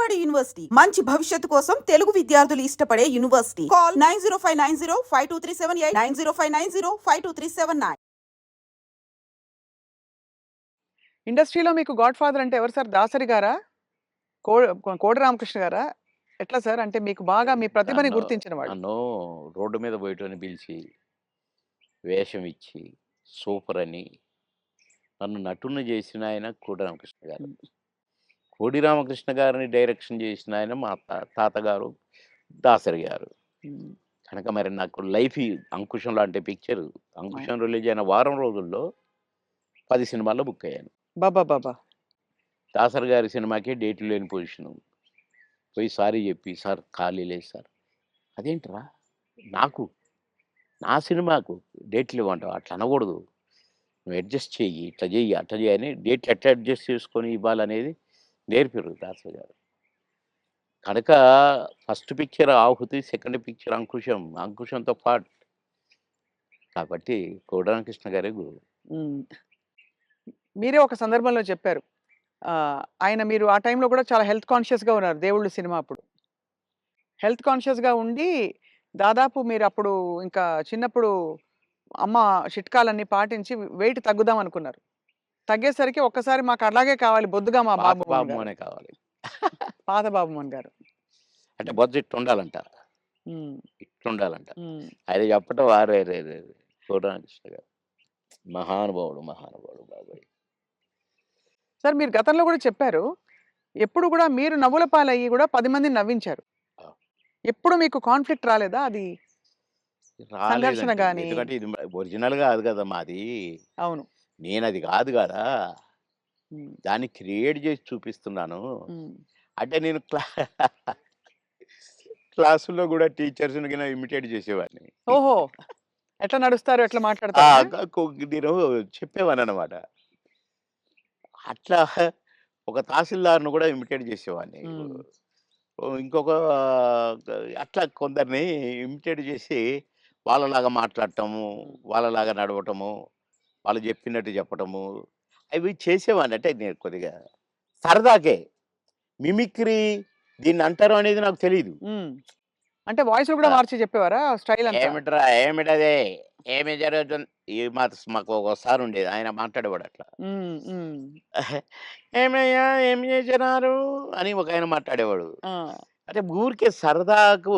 Vijayawada university మంచి భవిష్యత్తు కోసం తెలుగు విద్యార్థులు ఇష్టపడే యూనివర్సిటీ. కాల్ 9059052378 9059052379. ఇండస్ట్రీలో మీకు గాడ్ ఫాదర్ అంటే ఎవరు సార్? దాసరి గారా? కోడి రామకృష్ణ గారా? ఎట్లా సార్? అంటే మీకు బాగా మీ ప్రతిభని గుర్తించిన వాడు. నన్ను రోడ్డు మీద పోయేటోని పిలిచి వేషం ఇచ్చి సూపర్ అని నన్ను నటుని చేసిన ఆయన కోడి రామకృష్ణ గారు. కోడి రామకృష్ణ గారిని డైరెక్షన్ చేసిన ఆయన మా తాతగారు దాసరి గారు. కనుక మరి నాకు లైఫ్ అంకుశం లాంటి పిక్చర్ అంకుశం రిలీజ్ అయిన వారం రోజుల్లో 10 సినిమాల్లో బుక్ అయ్యాను. బాబా బాబా దాసరి గారి సినిమాకి డేట్లు లేని పొజిషను. పోయి సారీ చెప్పి, సార్ ఖాళీ లేదు సార్. అదేంట్రా నాకు నా సినిమాకు డేట్లు ఇవ్వంటావు, అట్లా అనకూడదు, నువ్వు అడ్జస్ట్ చెయ్యి, ఇట్లా చెయ్యి అట్లా చెయ్యి అని డేట్లు ఎట్లా అడ్జస్ట్ చేసుకొని ఇవ్వాలనేది నేర్పారు దాసరి గారు. కనుక ఫస్ట్ పిక్చర్ ఆహుతి, సెకండ్ పిక్చర్ అంకుశం, అంకుశంతో పాటు కాబట్టి కోడరామకృష్ణ గారే గురువు. మీరే ఒక సందర్భంలో చెప్పారు ఆయన మీరు ఆ టైంలో కూడా చాలా హెల్త్ కాన్షియస్గా ఉన్నారు. దేవుళ్ళు సినిమా అప్పుడు హెల్త్ కాన్షియస్గా ఉండి దాదాపు మీరు అప్పుడు ఇంకా చిన్నప్పుడు అమ్మ చిట్కాలన్నీ పాటించి వెయిట్ తగ్గుదాం అనుకున్నారు. తగ్గేసరికి ఒక్కసారి మాకు అలాగే కావాలి బొద్దుగా మా బాబు బాబుమోనే కావాలి. పాత బాబుమోహన్ గారు అంటే బొద్దు ఇట్టుండాలంట, ఇట్టుండాలంట. అది చెప్పటం వారే కోడరామకృష్ణ గారు మహానుభావుడు, మహానుభావుడు బాబాయ్. సార్ మీరు గతంలో కూడా చెప్పారు ఎప్పుడు కూడా మీరు నవ్వుల పాలయ్యి కూడా 10 మందిని నవ్వించారు. ఎప్పుడు మీకు కాన్ఫ్లిక్ట్ రాలేదా? అది సంఘర్షణ గాని? ఎందుకంటే ఇది ఒరిజినల్ కాదు కదా మాది. అవును, నేను అది కాదు కదా, దాన్ని క్రియేట్ చేసి చూపిస్తున్నాను. అంటే నేను క్లాసుల్లో కూడా టీచర్స్ని ఇమిటేట్ చేసేవాడిని. ఓహో, ఎట్లా నడుస్తారు, ఎట్లా మాట్లాడతారు నేను చెప్పేవాను అనమాట. అట్లా ఒక తహసీల్దార్ను కూడా ఇమిటేట్ చేసేవాడిని. ఇంకొక అట్లా కొందరిని ఇమిటేట్ చేసి వాళ్ళలాగా మాట్లాడటము, వాళ్ళలాగా నడవటము, వాళ్ళు చెప్పినట్టు చెప్పటము అవి చేసేవాడిని. అంటే నేను కొద్దిగా సరదాకే మిమిక్రీ దీన్ని అంటారు అనేది నాకు తెలియదు. అంటే వాయిస్ కూడా మార్చి చెప్పేవారా స్టైల్? ఏమిట్రా ఏమిటదే ఏమి జరుగుతుంది ఈ మాకు ఒకసారి ఉండేది, ఆయన మాట్లాడేవాడు అట్లా. ఏమయ్యా ఏమి చేసినారు అని ఒక ఆయన మాట్లాడేవాడు. అంటే ఊరికే సరదాకు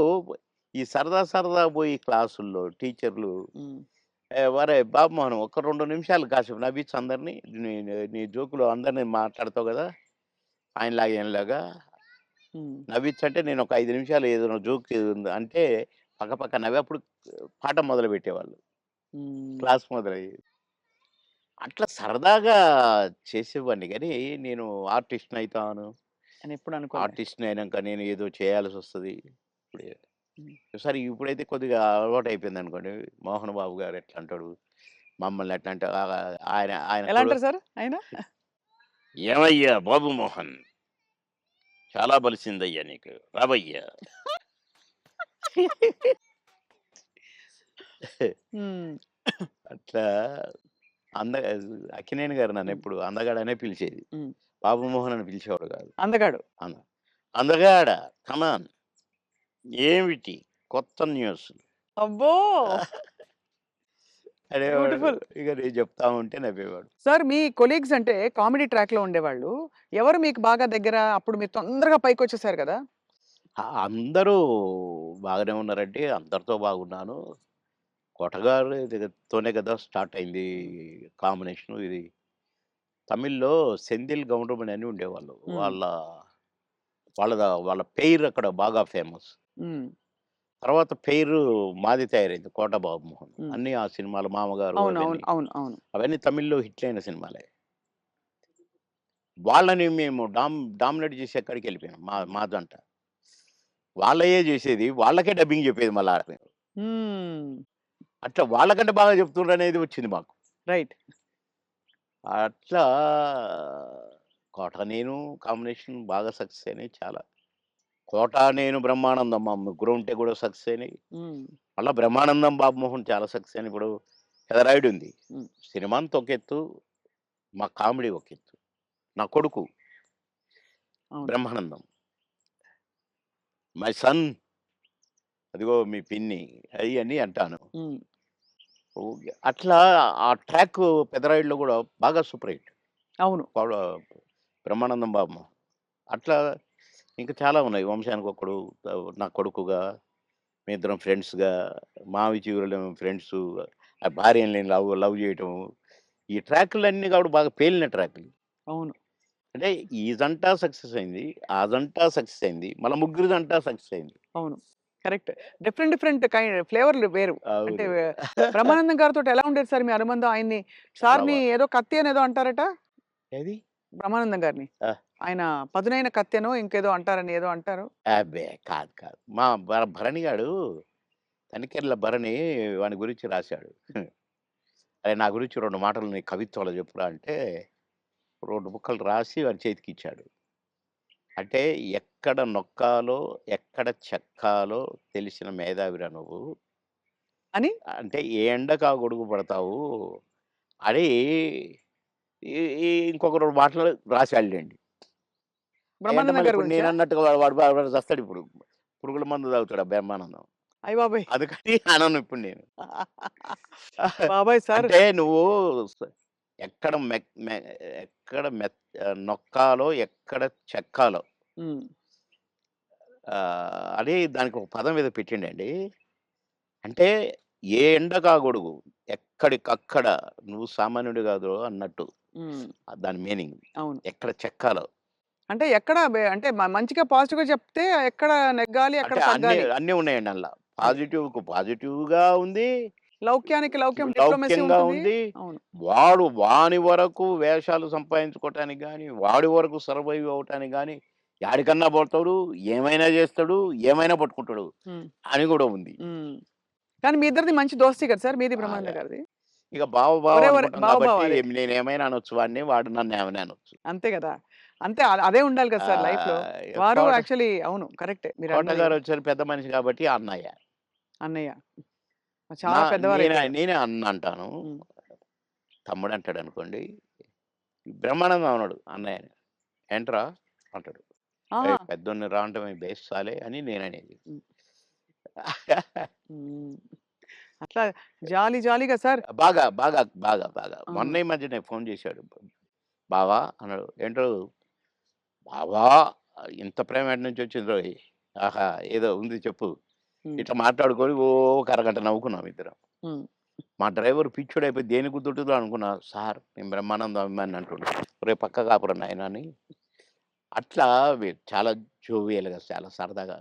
ఈ సరదా పోయి క్లాసుల్లో టీచర్లు వరే బాబు మనం ఒక 2 నిమిషాలు కాసేపు నవ్వించు అందరినీ, నీ జోకులు అందరినీ మాట్లాడతావు కదా ఆయనలాగా ఈయనలాగా నవ్వించంటే నేను ఒక 5 నిమిషాలు ఏదైనా జోక్ అంటే పక్క నవ్వి అప్పుడు పాఠం మొదలు పెట్టేవాళ్ళు, క్లాస్ మొదలయ్యేది. అట్లా సరదాగా చేసేవాడిని. కానీ నేను ఆర్టిస్ట్ని అవుతాను అని ఎప్పుడు ఆర్టిస్ట్ని అయినాక నేను ఏదో చేయాల్సి వస్తుంది. సరే ఇప్పుడైతే కొద్దిగా అలవాటు అయిపోయింది అనుకోండి. మోహన్ బాబు గారు ఎట్లా అంటాడు, మమ్మల్ని ఎట్లా అంటే ఆయన ఎలా అంటారు సార్ ఆయన? ఏమయ్యా బాబు మోహన్ చాలా బలిసిందయ్యా నీకు, రాబయ్యా. అట్లా అక్కినేని గారు నన్ను ఎప్పుడు అందగాడనే పిలిచేది, బాబు మోహన్ అని పిలిచేవాడు కాదు. అందగాడు అందగాడ కమాన్ ఏమిటి కొత్త న్యూస్ అబ్బో అనేవాడు. ఇక నేను చెప్తా ఉంటే నవ్వేవాడు. సార్ మీ కొలీగ్స్ అంటే కామెడీ ట్రాక్ లో ఉండేవాళ్ళు ఎవరు మీకు బాగా దగ్గర? అప్పుడు మీరు తొందరగా పైకి వచ్చేసారు కదా. అందరూ బాగానే ఉన్నారంటే అందరితో బాగున్నాను. కోటగారితోనే కదా స్టార్ట్ అయింది కాంబినేషన్. ఇది తమిళ్లో సెంధిల్ గౌండమణి అని ఉండేవాళ్ళు. వాళ్ళ పేరు అక్కడ బాగా ఫేమస్. తర్వాత పేరు మాది తయారైంది కోట బాబు మోహన్. అన్ని ఆ సినిమాలు మామగారు అవన్నీ తమిళ్లో హిట్ అయిన సినిమాలే. వాళ్ళని మేము డామినేట్ చేసి ఎక్కడికి వెళ్ళిపోయాం. మా జంట వాళ్ళయే చేసేది, వాళ్ళకే డబ్బింగ్ చెప్పేది మళ్ళా. అట్లా వాళ్ళకంటే బాగా చెప్తుండ్రు అనేది వచ్చింది మాకు. రైట్. అట్లా కోట నేను కాంబినేషన్ బాగా సక్సెస్ అయినాయి. చాలా కోట నేను బ్రహ్మానందం మా ముగ్గురు ఉంటే కూడా సక్సెస్ అయినాయి. మళ్ళీ బ్రహ్మానందం బాబు మోహన్ చాలా సక్సెస్ అయినాయి. ఇప్పుడు పెదరాయుడు ఉంది, సినిమాంత ఒక ఎత్తు, మా కామెడీ ఒక ఎత్తు. నా కొడుకు బ్రహ్మానందం మై సన్ అదిగో మీ పిన్ని అయన్నీ అంటాను. హ్మ్. ఓకే. అట్లా ఆ ట్రాక్ పెదరాయుడులో గూడా బాగా సూపర్ హిట్. అవును. పవడ బ్రహ్మానందం బాబు. అట్లా ఇంకా చాలా ఉన్నాయి. 'వంశానికొక్కడు', నా కొడుకుగా, మేమిద్దరం ఫ్రెండ్స్‌గా, 'మావి చిగురులేమో' ఫ్రెండ్సు, ఆ భార్యని నేను లవ్ లవ్ చేయటం. ఈ ట్రాకులన్నీ కూడా బాగా పేలిన ట్రాకులు. అవును. అంటే ఈ జంట సక్సెస్ అయింది. ఆ జంట సక్సెస్ అయింది. మళ్ళా ముగ్గురి జంట సక్సెస్ అయింది. అవును. కరెక్ట్. డిఫరెంట్ డిఫరెంట్ ఫ్లేవర్‌లు వేరు. అంటే అవును. బ్రహ్మానందం గారితోటి ఎలా ఉండేది సార్ మీ అనుబంధం? ఆయన్ని చాలా సార్‌ని ఏదో కత్తి అనేదో అంటారట? ఏది? బ్రహ్మానందం గారిని. ఆ! ఆయన పదునైన కత్తెనో ఇంకేదో అంటారని ఏదో అంటారు. అబ్బే! కాదు కాదు. మా భరణి గాడు తనికెళ్ళ భరణి వాని గురించి రాశాడు. అరే! నా గురించి 2 మాటలు నీ కవిత్వంలో చెప్పురా అంటే 2 ముక్కలు రాసి వాని చేతికిచ్చాడు. అంటే ఎక్కడ నొక్కాలో, ఎక్కడ చెక్కాలో తెలిసిన మేధావిరా నువ్వు. అని అంటే ఏ ఎండకు ఆ గొడుగు పడతావు అని ఈ ఈ ఇంకొక 2 మాటలు రాసాడులెండి. అయంటే బ్రహ్మానందం మళ్ళీ గారి ఇప్పుడు గురించా? నేనన్నట్టుగా వాడు చస్తాడిప్పుడు. పురుగుల మందు తాగుతాడు ఆ బ్రహ్మానందం. అయ్య బాబోయ్! అందుకని అనను ఇప్పుడు నేను. బాబోయ్! సార్ అంటే నువ్వు స ఎక్కడ ఎక్కడ నొక్కాలో, ఎక్కడ చెక్కాలో హ్మ్. అని దానికి ఒక పదం ఏదో పెట్టిండండి. అంటే ఏ ఎండకా గొడుగు, ఎక్కడికక్కడ నువ్వు సామాన్యుడు కాదు అన్నట్టు. హ్మ్. దాని మీనింగ్. అవును. ఎక్కడ చెక్కాలో. అంటే ఎక్కడ అంటే మంచిగా పాజిటివ్‌గా చెప్తే ఎక్కడ నెగ్గాలి, ఎక్కడ అంటే అన్నీ తగ్గాలి. అన్నీ ఉన్నాయండి అందులో. అది. పాజిటివ్‌కు పాజిటివ్‌గా ఉంది. లౌక్యానికి లౌక్యం డిప్లొమసీ లౌక్యంగా ఉంటుంది. ఉంది. అవును. వాని వరకు వేషాలు సంపాదించుకోవటానికి గాని, వాడి వరకు సర్వైవ్ అవ్వటానికి గాని, యాడికన్నా పోతాడు, ఏమైనా చేస్తాడు, ఏమైనా పట్టుకుంటాడు హ్మ్. అని కూడా ఉంది. హ్మ్. కానీ మీ ఇద్దరిది మంచి దోస్తీ కదా సార్! మీది బ్రహ్మానందం బాగా. గారిది. ఇక బావ ఒరే అనుకుంటాం బావ బావ కాబట్టి అదే. నేనేమైనా అనొచ్చు వాడిని, వాడు నన్నేమైనా అనొచ్చు. అంతే గదా! అంతే అదే ఉండాలి కదా సార్ లైఫ్‌లో. వారు కోట యాక్చువల్లీ అవును. కరెక్టే మీరన్నది. కోటగారు వచ్చారు పెద్ద మనిషి కాబట్టి అన్నయ్య. అన్నయ్య. నా చాలా పెద్దవారైపోయారు. నేనే అన్న అంటాను. హ్మ్. తమ్ముడంటాడనుకోండి. బ్రహ్మానందం అనడు అన్నయ్యని. ఏంట్రా అంటాడు. ఆహా! ఏయ్! పెద్దోడిని రా అంటే బేస్తాలే అని నేననేది. హ్మ్. హ్మ్. అట్లా జాలీ జాలీగా సార్. బాగా. ఆ! మొన్న ఈ మధ్యనే ఫోను చేశాడు. బావా అన్నాడు. ఏంటో బావా ఇంత ప్రేమ ఎటు నుంచొచ్చిందోయ్! ఆహా! ఏదో ఉంది చెప్పు. హ్మ్. ఇట్లా మాట్లాడుకొని ఓ ఒక అరగంట నవ్వుకున్నాం ఇద్దరం. హ్మ్. మా డ్రైవర్ పిచ్చోడైపోయి దేనికి గుద్దుతుందో అనుకున్నా. సార్ నేను బ్రహ్మానందం అభిమానిని అంటుండు. ఒరేయ్! పక్కకు ఆపురా నాయనా అని. అట్లా చాలా జోవియల్‌గా చాలా సరదాగా